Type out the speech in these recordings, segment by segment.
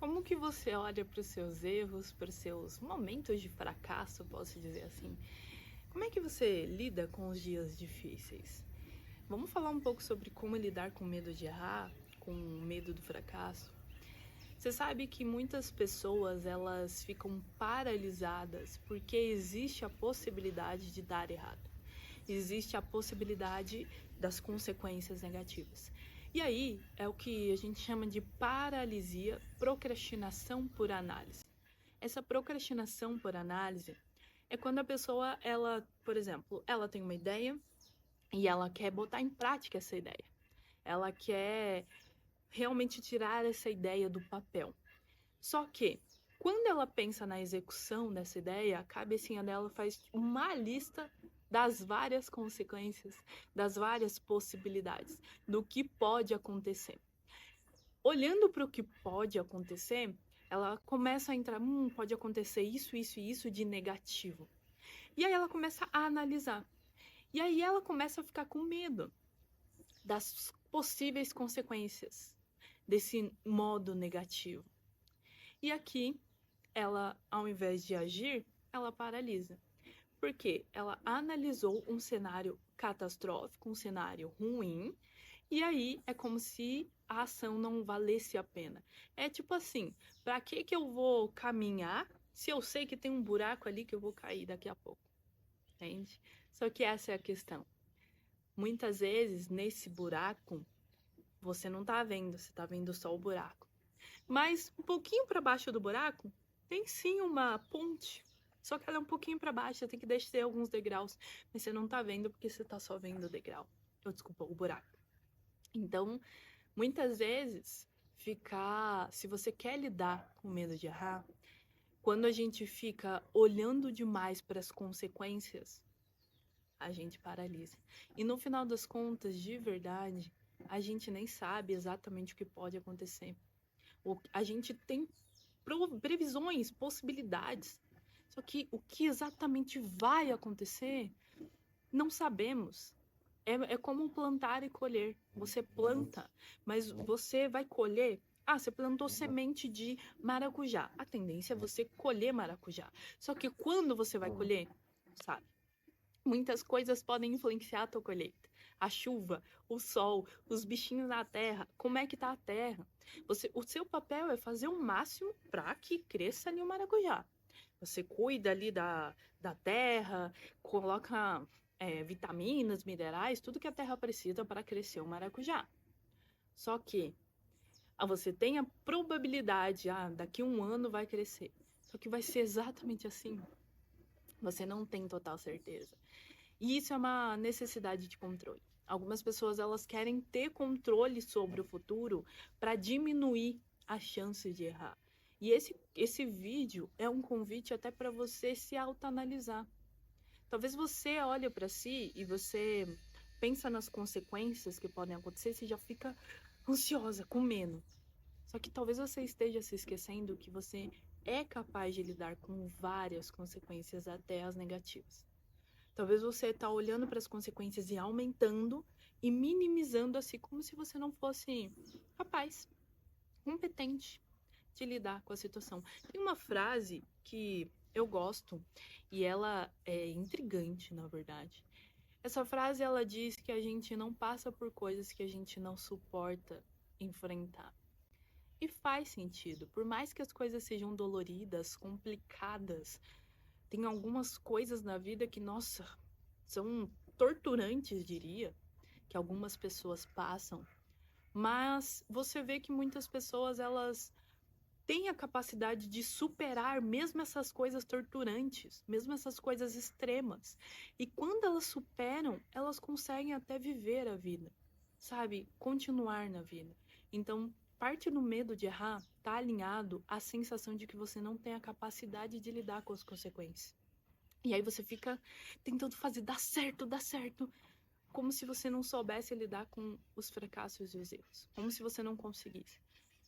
Como que você olha para os seus erros, para os seus momentos de fracasso, posso dizer assim? Como é que você lida com os dias difíceis? Vamos falar um pouco sobre como lidar com medo de errar, com medo do fracasso? Você sabe que muitas pessoas elas ficam paralisadas porque existe a possibilidade de dar errado. Existe a possibilidade das consequências negativas. E aí é o que a gente chama de paralisia, procrastinação por análise. Essa procrastinação por análise é quando a pessoa, ela, por exemplo, ela tem uma ideia e ela quer botar em prática essa ideia. Ela quer realmente tirar essa ideia do papel. Só que, quando ela pensa na execução dessa ideia, a cabecinha dela faz uma lista das várias consequências, das várias possibilidades, do que pode acontecer. Olhando para o que pode acontecer, ela começa a entrar, pode acontecer isso, isso e isso de negativo. E aí ela começa a analisar. E aí ela começa a ficar com medo das possíveis consequências desse modo negativo. E aqui ela, ao invés de agir, ela paralisa. Porque ela analisou um cenário catastrófico, um cenário ruim, e aí é como se a ação não valesse a pena. É tipo assim, para que eu vou caminhar se eu sei que tem um buraco ali que eu vou cair daqui a pouco? Entende? Só que essa é a questão. Muitas vezes, nesse buraco, você não tá vendo, você tá vendo só o buraco. Mas um pouquinho para baixo do buraco, tem sim uma ponte. Só que ela é um pouquinho para baixo, você tem que descer alguns degraus. Mas você não tá vendo porque você tá só vendo o degrau. Desculpa, o buraco. Então, muitas vezes, se você quer lidar com medo de errar, quando a gente fica olhando demais para as consequências, a gente paralisa. E no final das contas, de verdade, a gente nem sabe exatamente o que pode acontecer. A gente tem previsões, possibilidades. Só que o que exatamente vai acontecer, não sabemos. É como plantar e colher. Você planta, mas você vai colher. Ah, você plantou semente de maracujá. A tendência é você colher maracujá. Só que quando você vai colher, sabe? Muitas coisas podem influenciar a tua colheita. A chuva, o sol, os bichinhos na terra, como é que tá a terra. O seu papel é fazer o máximo para que cresça ali o maracujá. Você cuida ali da terra, coloca vitaminas, minerais, tudo que a terra precisa para crescer o maracujá. Só que você tem a probabilidade, daqui a um ano vai crescer. Só que vai ser exatamente assim. Você não tem total certeza. E isso é uma necessidade de controle. Algumas pessoas elas querem ter controle sobre o futuro para diminuir a chance de errar. E esse vídeo é um convite até para você se autoanalisar. Talvez você olhe para si e você pensa nas consequências que podem acontecer e você já fica ansiosa, com medo. Só que talvez você esteja se esquecendo que você é capaz de lidar com várias consequências, até as negativas. Talvez você está olhando para as consequências e aumentando e minimizando assim como se você não fosse capaz, competente de lidar com a situação. Tem uma frase que eu gosto e ela é intrigante, na verdade. Essa frase ela diz que a gente não passa por coisas que a gente não suporta enfrentar. E faz sentido, por mais que as coisas sejam doloridas, complicadas, tem algumas coisas na vida que, nossa, são torturantes, diria, que algumas pessoas passam, mas você vê que muitas pessoas elas têm a capacidade de superar mesmo essas coisas torturantes, mesmo essas coisas extremas. E quando elas superam, elas conseguem até viver a vida, sabe? Continuar na vida. Então, parte do medo de errar está alinhado à sensação de que você não tem a capacidade de lidar com as consequências. E aí você fica tentando fazer dar certo, como se você não soubesse lidar com os fracassos e os erros, como se você não conseguisse.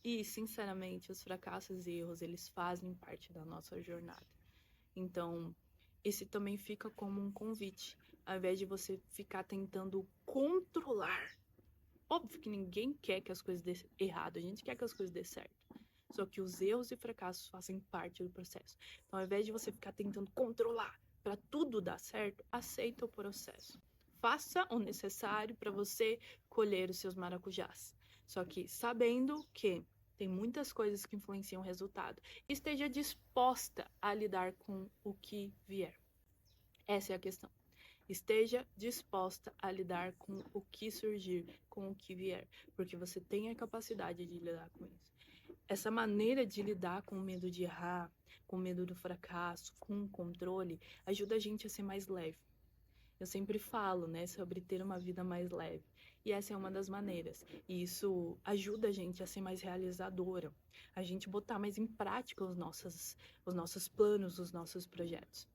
E, sinceramente, os fracassos e erros, eles fazem parte da nossa jornada. Então, esse também fica como um convite, ao invés de você ficar tentando controlar. Óbvio que ninguém quer que as coisas dê errado, a gente quer que as coisas dê certo. Só que os erros e fracassos fazem parte do processo. Então, ao invés de você ficar tentando controlar para tudo dar certo, aceita o processo. Faça o necessário para você colher os seus maracujás. Só que sabendo que tem muitas coisas que influenciam o resultado. Esteja disposta a lidar com o que vier. Essa é a questão. Esteja disposta a lidar com o que surgir, com o que vier, porque você tem a capacidade de lidar com isso. Essa maneira de lidar com o medo de errar, com o medo do fracasso, com o controle, ajuda a gente a ser mais leve. Eu sempre falo, né, sobre ter uma vida mais leve. E essa é uma das maneiras. E isso ajuda a gente a ser mais realizadora. A gente botar mais em prática os nossos planos, os nossos projetos.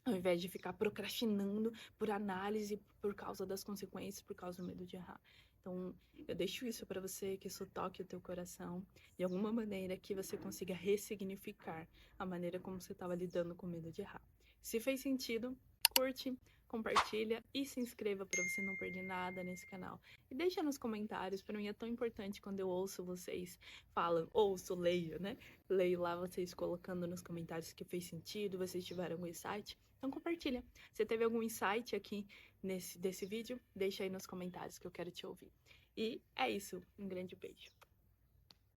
Ao invés de ficar procrastinando por análise, por causa das consequências, por causa do medo de errar. Então, eu deixo isso para você, que isso toque o teu coração, de alguma maneira que você consiga ressignificar a maneira como você estava lidando com o medo de errar. Se fez sentido, curte, compartilha e se inscreva para você não perder nada nesse canal. E deixa nos comentários, para mim é tão importante quando eu ouço vocês falam, leio, né? Leio lá vocês colocando nos comentários que fez sentido, vocês tiveram algum insight. Então compartilha. Se teve algum insight aqui desse vídeo, deixa aí nos comentários que eu quero te ouvir. E é isso. Um grande beijo.